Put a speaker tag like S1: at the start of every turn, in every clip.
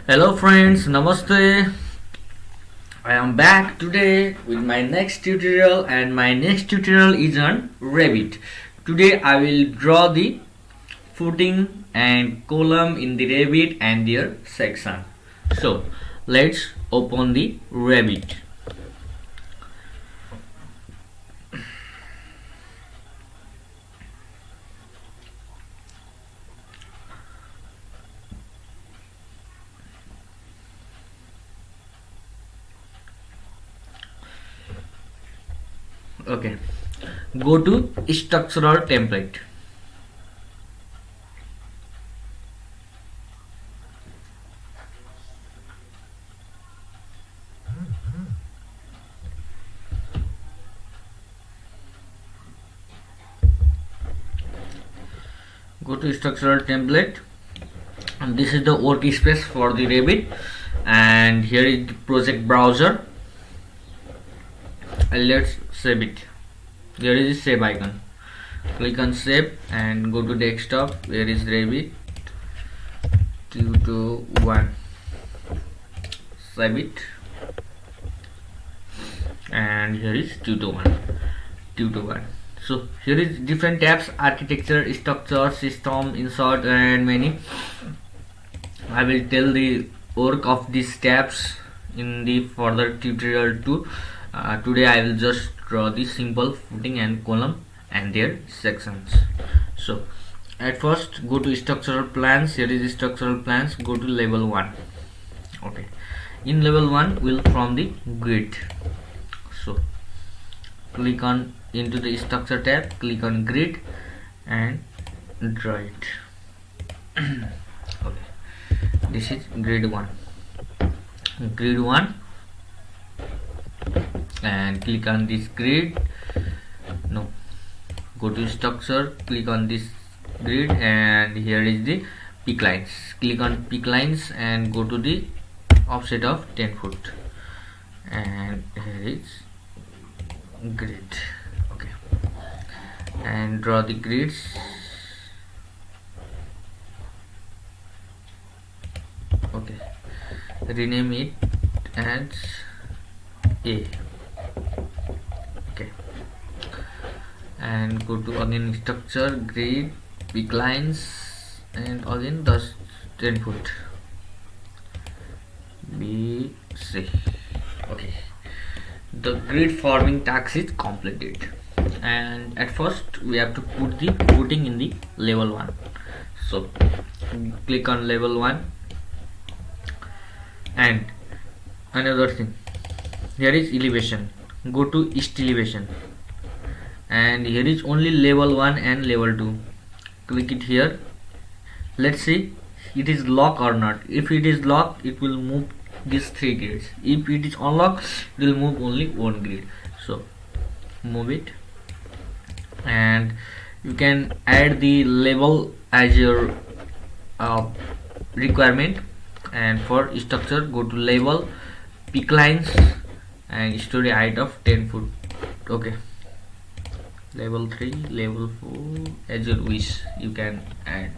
S1: Hello friends, Namaste. I am back today with my next tutorial, and my next tutorial is on Revit. Today I will draw the footing and column in the Revit and their section. So let's open the Revit. Okay, go to structural template. Go to structural template, and this is the workspace for the Revit, and here is the project browser, and let's save it. There is a save icon, click on save and go to desktop. Where is Revit 221, save it, and here is 221. So here is different tabs: architecture, structure, system, insert, and many. I will tell the work of these tabs in the further tutorial too. Today I will just draw the simple footing and column and their sections. So at first go to structural plans. Here is structural plans. Go to level 1. Okay, in level 1 we'll from the grid. So click on into the structure tab, click on grid and draw it. Okay, this is grid 1, and click on this grid. No, go to structure, click on this grid, and here is the peak lines. Click on peak lines and go to the offset of 10 foot, and here is grid. Okay, and draw the grids. Okay, rename it as A. Okay, and go to again structure, grid, peak lines, and again the 10 foot B, C. Okay, the grid forming task is completed, and at first we have to put the footing in the level 1. So click on level 1, and another thing, here is elevation. Go to east elevation, and here is only level 1 and level 2. Click it here. Let's see it is locked or not. If it is locked, it will move these 3 grids. If it is unlocked, it will move only 1 grid. So move it, and you can add the level as your requirement. And for structure, go to level, peak lines, and story height of 10 foot. Okay, level 3, level 4, as your wish. You can add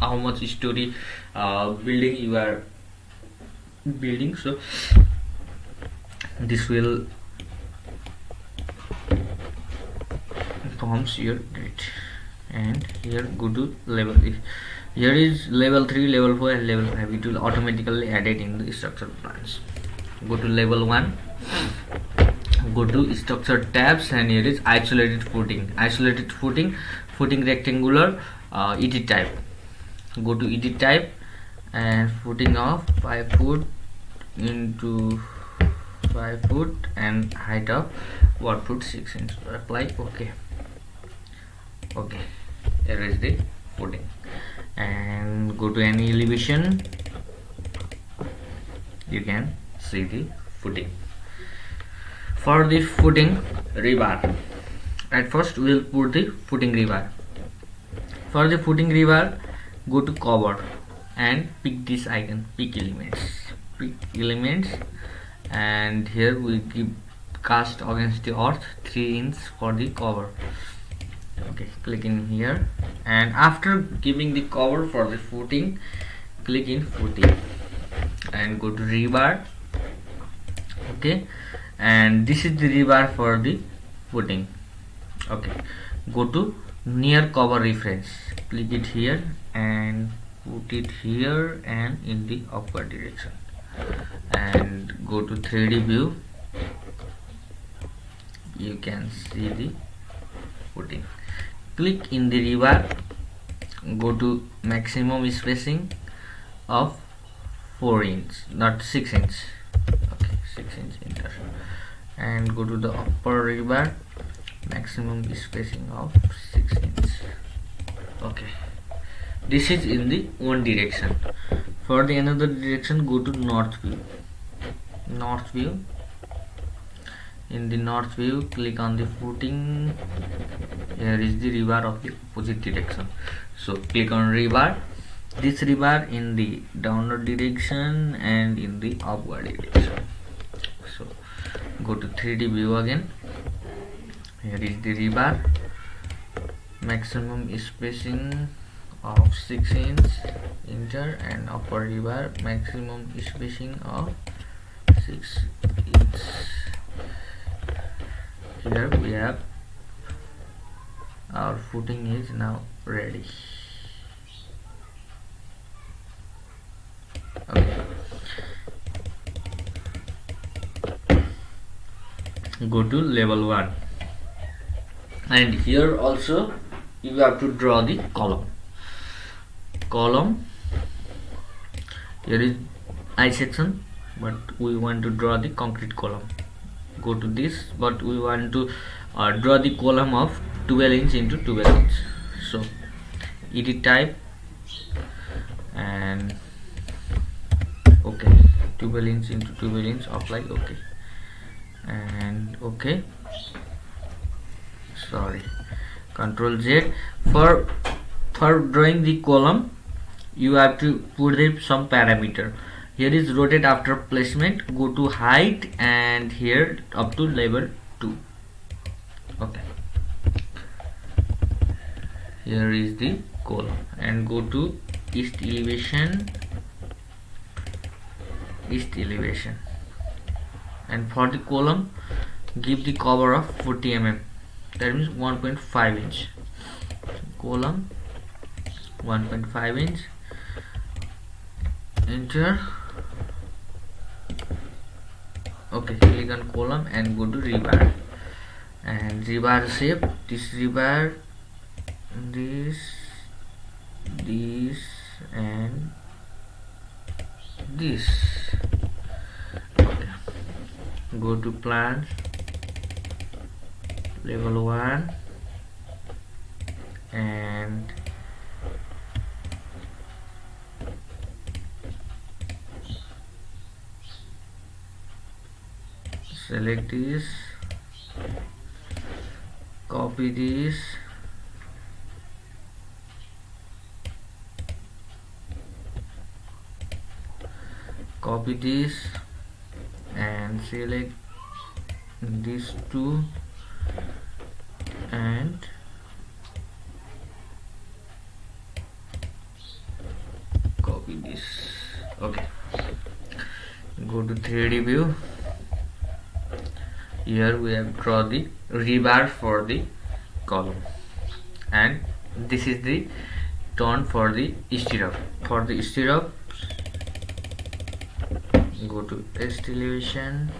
S1: how much story building you are building. So this will forms your grid. And here go to level. Here is level 3, level 4, and level 5. It will automatically add it in the structure plans. Go to level 1, go to structure tabs, and here is isolated footing. Footing rectangular, edit type. Go to edit type, and footing of 5 foot into 5 foot and height of 1 foot 6 inches. Apply. Okay, here is the footing, and go to any elevation. You can see the footing. For the footing rebar, at first we will put the footing rebar. For the footing rebar, go to cover and pick this icon, pick elements, and here we give cast against the earth 3 inch for the cover. Okay, click in here, and after giving the cover for the footing, click in footing. and go to rebar. Okay, and this is the rebar for the footing. Okay, go to near cover reference, click it here and put it here and in the upward direction, and go to 3D view. You can see the footing. Click in the rebar, go to maximum spacing of 4 inch, not 6 inch. Okay, 6 inch, enter, and go to the upper rebar, maximum spacing of 6 inch. Okay, this is in the one direction. For the another direction, go to north view. North view, in the north view, click on the footing. Here is the rebar of the opposite direction, so click on rebar. This rebar in the downward direction and in the upward direction. So go to 3D view again. Here is the rebar, maximum spacing of 6 inch, enter, and upper rebar, maximum spacing of 6 inch. Here we have our footing is now ready. Okay, go to level 1, and here also you have to draw the column. Here is I section, but we want to draw the concrete column. Go to this, but we want to draw the column of 12 inch into 12 inch. So edit type and okay, 12 inch into 12 inch, apply, okay, and okay, sorry, Control Z. For drawing the column, you have to put in some parameter. Here is rotate after placement, go to height, and here up to level 2. Okay, here is the column, and go to east elevation, and for the column give the cover of 40 mm, that means 1.5 inch. Column 1.5 inch, enter. Okay, click on column and go to rebar, and rebar shape, this rebar, this and this. Okay, go to plan, level 1, and select this, copy this, and select these two and copy this. Okay, go to 3D view. Here we have draw the rebar for the column, and this is the turn for the stirrup. For the stirrup, go to east elevation,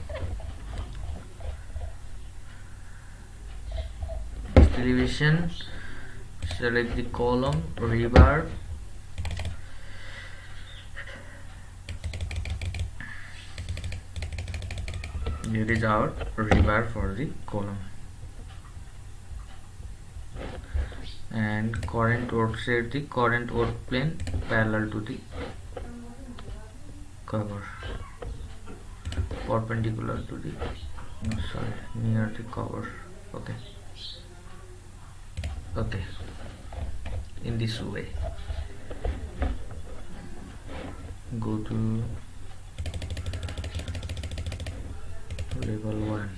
S1: select the column, rebar, here is our rebar for the column, and current work, set the current work plane parallel to the cover, perpendicular to the near the cover. Okay, in this way. Go to level 1.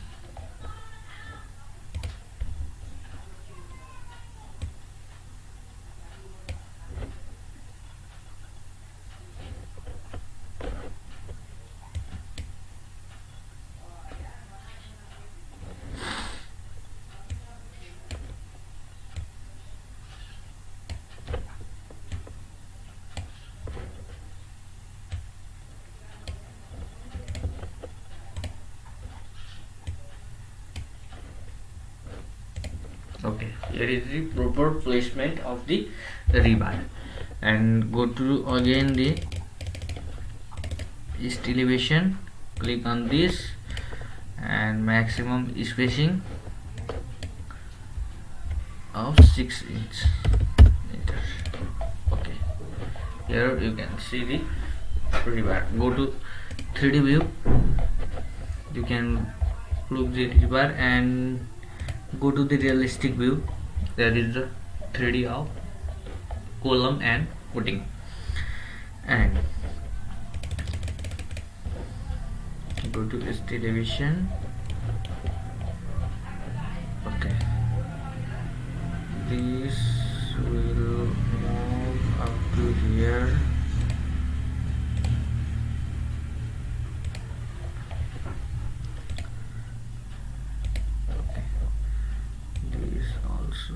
S1: here is the proper placement of the rebar, and go to again the east elevation, click on this and maximum spacing of 6 inch. Okay, here you can see the rebar. Go to 3D view, you can look the rebar and go to the realistic view. There is the 3D of column and footing, and go to east elevation. Okay, this will move up to here. Okay, this also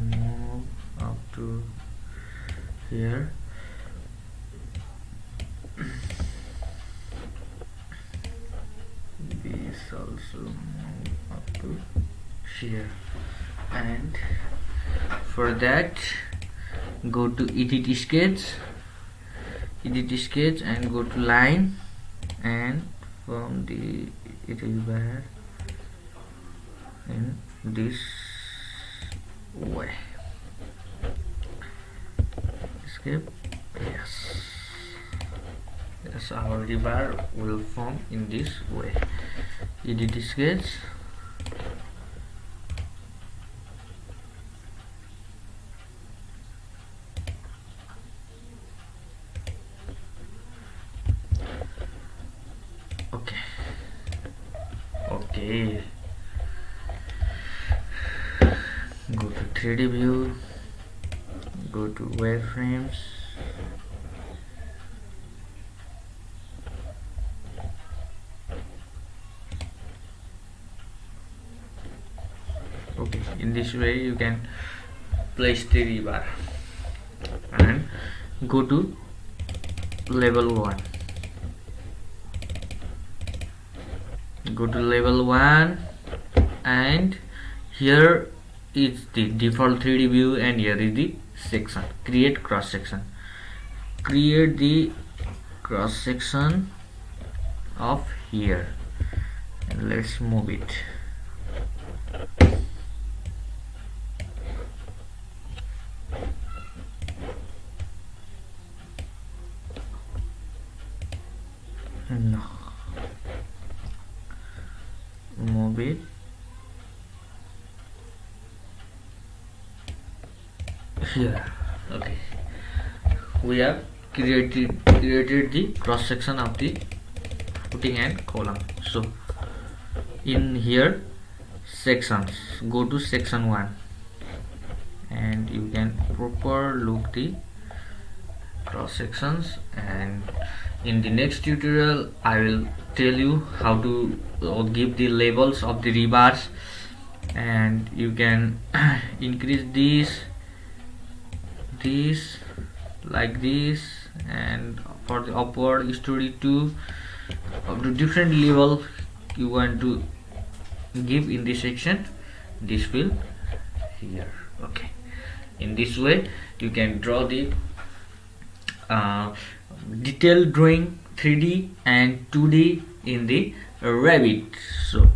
S1: move up to here. This also move up to here, and for that go to edit sketch and go to line and form the rebar in this way. Escape. Yes, our rebar will form in this way. Edit sketch. Okay, go to 3D view, go to wireframes, okay, in this way you can place the rebar, and go to level 1. Go to level 1, and here is the default 3D view, and here is the section. Create cross section. Create the cross section of here, and let's move it. No, move it here. Okay, we have created the cross section of the footing and column. So in here sections, go to section 1, and you can proper look the cross sections, and in the next tutorial I will tell you how to give the labels of the rebars, and you can increase this like this, and for the upward story to up to different level you want to give in this section. This will here. Okay, in this way you can draw the detailed drawing 3D and 2D in the Revit. So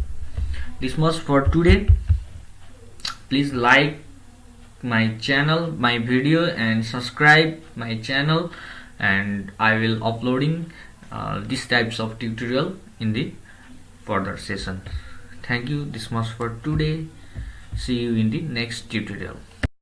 S1: this much for today. Please like my channel, my video, and subscribe my channel, and I will uploading these types of tutorial in the further session. Thank you. This much for today. See you in the next tutorial.